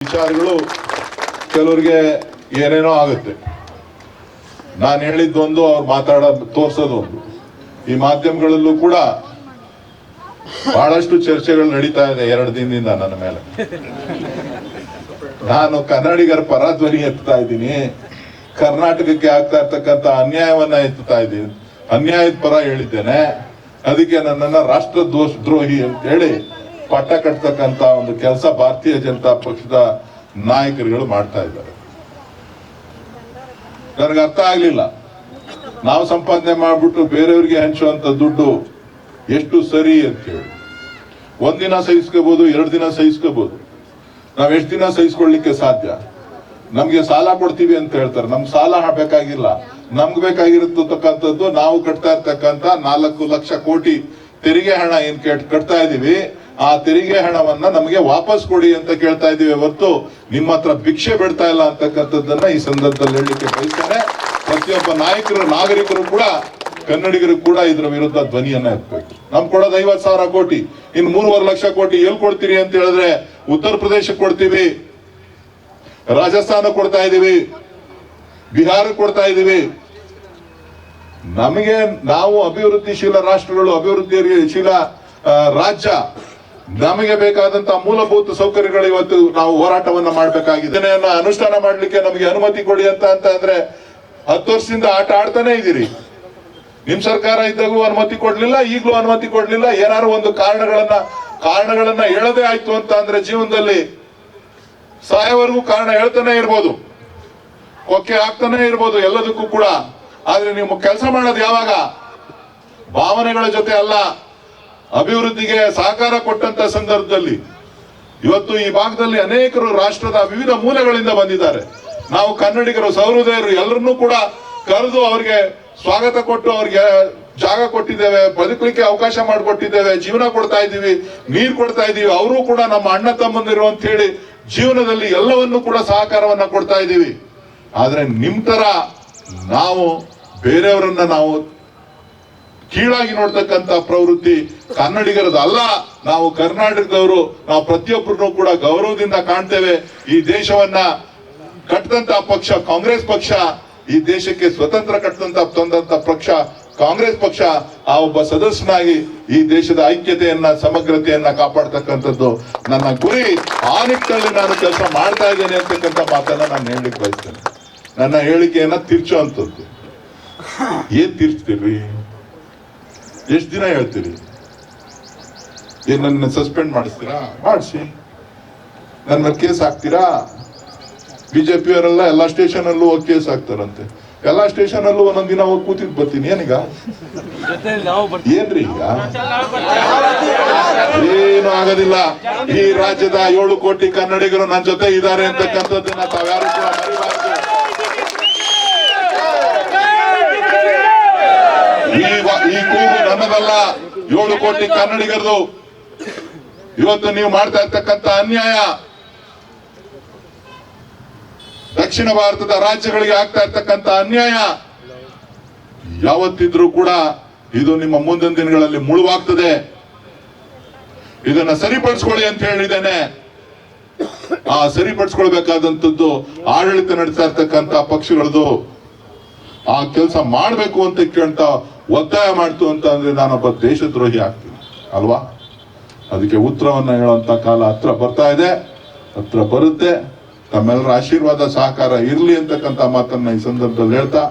ವಿಚಾರಗಳು ಕೆಲವರಿಗೆ ಏನೇನೋ ಆಗುತ್ತೆ. ನಾನು ಹೇಳಿದ್ದೊಂದು, ಅವ್ರು ತೋರ್ಸೋದು ಒಂದು. ಈ ಮಾಧ್ಯಮಗಳಲ್ಲೂ ಕೂಡ ಬಹಳಷ್ಟು ಚರ್ಚೆಗಳು ನಡೀತಾ ಇದೆ 2 ದಿನದಿಂದ ನನ್ನ ಮೇಲೆ. ನಾನು ಕನ್ನಡಿಗರ ಪರ ಧ್ವನಿ ಎತ್ತಾ ಇದ್ದೀನಿ, ಕರ್ನಾಟಕಕ್ಕೆ ಆಗ್ತಾ ಇರ್ತಕ್ಕಂಥ ಅನ್ಯಾಯವನ್ನ ಎತ್ತುತ್ತಾ ಇದ್ದೀನಿ, ಅನ್ಯಾಯದ ಪರ ಹೇಳಿದ್ದೇನೆ. ಅದಕ್ಕೆ ನನ್ನನ್ನ ರಾಷ್ಟ್ರ ದ್ರೋಹಿ ಅಂತ ಹೇಳಿ ಪಟ್ಟ ಕಟ್ತಕ್ಕಂತ ಒಂದು ಕೆಲಸ ಭಾರತೀಯ ಜನತಾ ಪಕ್ಷದ ನಾಯಕರುಗಳು ಮಾಡ್ತಾ ಇದ್ದಾರೆ. ನನಗೆ ಅರ್ಥ ಆಗ್ಲಿಲ್ಲ, ನಾವು ಸಂಪಾದನೆ ಮಾಡ್ಬಿಟ್ಟು ಬೇರೆಯವ್ರಿಗೆ ಹಂಚುವಂತ ದುಡ್ಡು ಎಷ್ಟು ಸರಿ ಅಂತ ಹೇಳಿ. ಒಂದಿನ ಸಹಿಸ್ಕೋಬಹುದು, 2 ದಿನ ಸಹಿಸ್ಕೋಬಹುದು, ನಾವ್ ಎಷ್ಟು ದಿನ ಸಹಿಸ್ಕೊಳ್ಳಿಕ್ಕೆ ಸಾಧ್ಯ? ನಮ್ಗೆ ಸಾಲ ಕೊಡ್ತೀವಿ ಅಂತ ಹೇಳ್ತಾರೆ. ನಮ್ಗೆ ಸಾಲ ಬೇಕಾಗಿಲ್ಲ, ನಮ್ಗೆ ಬೇಕಾಗಿರತಕ್ಕಂಥದ್ದು ನಾವು ಕಟ್ತಾ ಇರ್ತಕ್ಕಂಥ 4 ಲಕ್ಷ ಕೋಟಿ ತೆರಿಗೆ ಹಣ ಏನ್ ಕಟ್ತಾ ಇದೀವಿ, ಆ ತೆರಿಗೆ ಹಣವನ್ನ ನಮಗೆ ವಾಪಸ್ ಕೊಡಿ ಅಂತ ಕೇಳ್ತಾ ಇದೀವಿ ಹೊರತು ನಿಮ್ಮ ಹತ್ರ ಭಿಕ್ಷೆ ಬಿಡ್ತಾ ಇಲ್ಲ ಅಂತಕ್ಕಂಥದ್ದನ್ನ ಈ ಸಂದರ್ಭದಲ್ಲಿ ಹೇಳಲಿಕ್ಕೆ ಬಯಸ್ತೇನೆ. ಪ್ರತಿಯೊಬ್ಬ ನಾಗರಿಕರು ಕೂಡ, ಕನ್ನಡಿಗರು ಕೂಡ ಇದರ ವಿರುದ್ಧ ಧ್ವನಿಯನ್ನ ಎತ್ತಬೇಕು. ನಮ್ ಕೊಡೋದು 50,000 ಕೋಟಿ, ಇನ್ನು 3.5 ಲಕ್ಷ ಕೋಟಿ ಎಲ್ಲಿ ಕೊಡ್ತೀರಿ ಅಂತ ಹೇಳಿದ್ರೆ ಉತ್ತರ ಪ್ರದೇಶಕ್ಕೆ ಕೊಡ್ತೀವಿ, ರಾಜಸ್ಥಾನ ಕೊಡ್ತಾ ಇದೀವಿ, ಬಿಹಾರಕ್ಕೆ ಕೊಡ್ತಾ ಇದೀವಿ. ನಮಗೆ ನಾವು ಅಭಿವೃದ್ಧಿಶೀಲ ರಾಷ್ಟ್ರಗಳು, ಅಭಿವೃದ್ಧಿಶೀಲ ರಾಜ್ಯ, ನಮಗೆ ಬೇಕಾದಂತಹ ಮೂಲಭೂತ ಸೌಕರ್ಯಗಳು ಇವತ್ತು ನಾವು ಹೋರಾಟವನ್ನ ಮಾಡಬೇಕಾಗಿದೆ. ಅನುಷ್ಠಾನ ಮಾಡ್ಲಿಕ್ಕೆ ನಮಗೆ ಅನುಮತಿ ಕೊಡಿ ಅಂತ ಅಂದ್ರೆ 10 ವರ್ಷದಿಂದ ಆಟ ಆಡ್ತಾನೆ ಇದ್ದೀರಿ. ನಿಮ್ ಸರ್ಕಾರ ಇದ್ದಾಗೂ ಅನುಮತಿ ಕೊಡ್ಲಿಲ್ಲ, ಈಗಲೂ ಅನುಮತಿ ಕೊಡ್ಲಿಲ್ಲ. ಏನಾದ್ರು ಒಂದು ಕಾರಣಗಳನ್ನ ಹೇಳದೇ ಆಯ್ತು ಅಂತ ಅಂದ್ರೆ ಜೀವನದಲ್ಲಿ ಸಾಯವರೆಗೂ ಕಾರಣ ಹೇಳ್ತಾನೆ ಇರ್ಬೋದು, ಕೊಕ್ಕೆ ಹಾಕ್ತಾನೆ ಇರ್ಬೋದು ಎಲ್ಲದಕ್ಕೂ ಕೂಡ. ಆದ್ರೆ ನೀವು ಕೆಲಸ ಮಾಡೋದು ಯಾವಾಗ? ಭಾವನೆಗಳ ಜೊತೆ ಅಲ್ಲ, ಅಭಿವೃದ್ಧಿಗೆ ಸಹಕಾರ ಕೊಟ್ಟಂತ ಸಂದರ್ಭದಲ್ಲಿ. ಇವತ್ತು ಈ ಭಾಗದಲ್ಲಿ ಅನೇಕರು ರಾಷ್ಟ್ರದ ವಿವಿಧ ಮೂಲೆಗಳಿಂದ ಬಂದಿದ್ದಾರೆ. ನಾವು ಕನ್ನಡಿಗರು, ಸಹೃದಯರು ಎಲ್ಲರನ್ನೂ ಕೂಡ ಕರೆದು ಅವರಿಗೆ ಸ್ವಾಗತ ಕೊಟ್ಟು ಅವ್ರಿಗೆ ಜಾಗ ಕೊಟ್ಟಿದ್ದೇವೆ, ಬದುಕಲಿಕ್ಕೆ ಅವಕಾಶ ಮಾಡಿಕೊಟ್ಟಿದ್ದೇವೆ, ಜೀವನ ಕೊಡ್ತಾ ಇದ್ದೀವಿ, ನೀರು ಕೊಡ್ತಾ ಇದ್ದೀವಿ. ಅವರು ಕೂಡ ನಮ್ಮ ಅಣ್ಣ ತಮ್ಮಂದಿರು ಅಂತ ಹೇಳಿ ಜೀವನದಲ್ಲಿ ಎಲ್ಲವನ್ನೂ ಕೂಡ ಸಹಕಾರವನ್ನ ಕೊಡ್ತಾ ಇದ್ದೀವಿ. ಆದ್ರೆ ನಿಮ್ ತರ ನಾವು ಬೇರೆಯವರನ್ನ ನಾವು ಕೀಳಾಗಿ ನೋಡ್ತಕ್ಕಂತ ಪ್ರವೃತ್ತಿ ಕನ್ನಡಿಗರದಲ್ಲ. ನಾವು ಕರ್ನಾಟಕದವರು, ನಾವು ಪ್ರತಿಯೊಬ್ಬರನ್ನು ಕೂಡ ಗೌರವದಿಂದ ಕಾಣ್ತೇವೆ. ಈ ದೇಶವನ್ನ ಕಟ್ಟದಂತ ಪಕ್ಷ ಕಾಂಗ್ರೆಸ್ ಪಕ್ಷ, ಈ ದೇಶಕ್ಕೆ ಸ್ವತಂತ್ರ ತಂದಂತ ಪಕ್ಷ ಕಾಂಗ್ರೆಸ್ ಪಕ್ಷ. ಆ ಒಬ್ಬ ಸದಸ್ಯನಾಗಿ ಈ ದೇಶದ ಐಕ್ಯತೆಯನ್ನ, ಸಮಗ್ರತೆಯನ್ನ ಕಾಪಾಡ್ತಕ್ಕಂಥದ್ದು ನನ್ನ ಗುರಿ. ಆ ನಿಟ್ಟಿನಲ್ಲಿ ನಾನು ಕೆಲಸ ಮಾಡ್ತಾ ಇದ್ದೇನೆ ಅಂತಕ್ಕಂಥ ಮಾತನ್ನ ನಾನು ಹೇಳಲಿಕ್ಕೆ ಬಯಸ್ತೇನೆ. ನನ್ನ ಹೇಳಿಕೆಯನ್ನ ತಿರ್ಚುವಂಥದ್ದು. ಏನ್ ತಿರ್ಚ್ತೀರಿ? ಎಷ್ಟು ದಿನ ಹೇಳ್ತೀರಿ? ಏನ್ ನನ್ನ ಸಸ್ಪೆಂಡ್ ಮಾಡಿಸ್ತೀರಾ? ಮಾಡಿಸಿ. ನನ್ನ ಮೇಲೆ ಕೇಸ್ ಹಾಕ್ತೀರಾ? ಬಿಜೆಪಿ ಅವರೆಲ್ಲ ಎಲ್ಲಾ ಸ್ಟೇಷನ್ ಅಲ್ಲೂ ಹೋಗಿ ಕೇಸ್ ಹಾಕ್ತಾರಂತೆ. ಎಲ್ಲಾ ಸ್ಟೇಷನ್ ಅಲ್ಲೂ ಒಂದೊಂದ್ ದಿನ ಹೋಗಿ ಕೂತಿದ್ ಬರ್ತೀನಿ. ಏನೀಗ ಏನ್ರಿ? ಈಗ ಏನು ಆಗೋದಿಲ್ಲ. ಈ ರಾಜ್ಯದ 7 ಕೋಟಿ ಕನ್ನಡಿಗರು ನನ್ನ ಜೊತೆ ಇದ್ದಾರೆ ಅಂತಕ್ಕಂಥದ್ದನ್ನ ತಾವ್ಯಾರು ಕೂಡ ಮರಿಬಾರ್ದು. ಈ ಕೂಗು ನನ್ನದಲ್ಲ, 7 ಕೋಟಿ ಕನ್ನಡಿಗರದು. ಇವತ್ತು ನೀವು ಮಾಡ್ತಾ ಇರ್ತಕ್ಕಂಥ ಅನ್ಯಾಯ, ದಕ್ಷಿಣ ಭಾರತದ ರಾಜ್ಯಗಳಿಗೆ ಆಗ್ತಾ ಇರ್ತಕ್ಕಂಥ ಅನ್ಯಾಯ ಯಾವತ್ತಿದ್ರೂ ಕೂಡ ಇದು ನಿಮ್ಮ ಮುಂದಿನ ದಿನಗಳಲ್ಲಿ ಮುಳುವಾಗ್ತದೆ. ಇದನ್ನ ಸರಿಪಡಿಸ್ಕೊಳ್ಳಿ ಅಂತ ಹೇಳಿದ್ದೇನೆ. ಆ ಸರಿಪಡಿಸ್ಕೊಳ್ಬೇಕಾದಂಥದ್ದು ಆಡಳಿತ ನಡೆಸ್ತಾ ಇರ್ತಕ್ಕಂಥ ಪಕ್ಷಗಳದು. ಆ ಕೆಲಸ ಮಾಡ್ಬೇಕು ಅಂತ ಕೇಳ್ತಾ ಒತ್ತಾಯ ಮಾಡ್ತು ಅಂತ ಅಂದ್ರೆ ನಾನೊಬ್ಬ ದೇಶದ್ರೋಹಿ ಆಗ್ತೀನಿ ಅಲ್ವಾ? ಅದಕ್ಕೆ ಉತ್ತರವನ್ನ ಹೇಳುವಂತ ಕಾಲ ಹತ್ರ ಬರ್ತಾ ಇದೆ, ಹತ್ರ ಬರುತ್ತೆ. ತಮ್ಮೆಲ್ಲರ ಆಶೀರ್ವಾದ, ಸಹಕಾರ ಇರ್ಲಿ ಅಂತಕ್ಕಂಥ ಮಾತನ್ನ ಈ ಸಂದರ್ಭದಲ್ಲಿ ಹೇಳ್ತಾ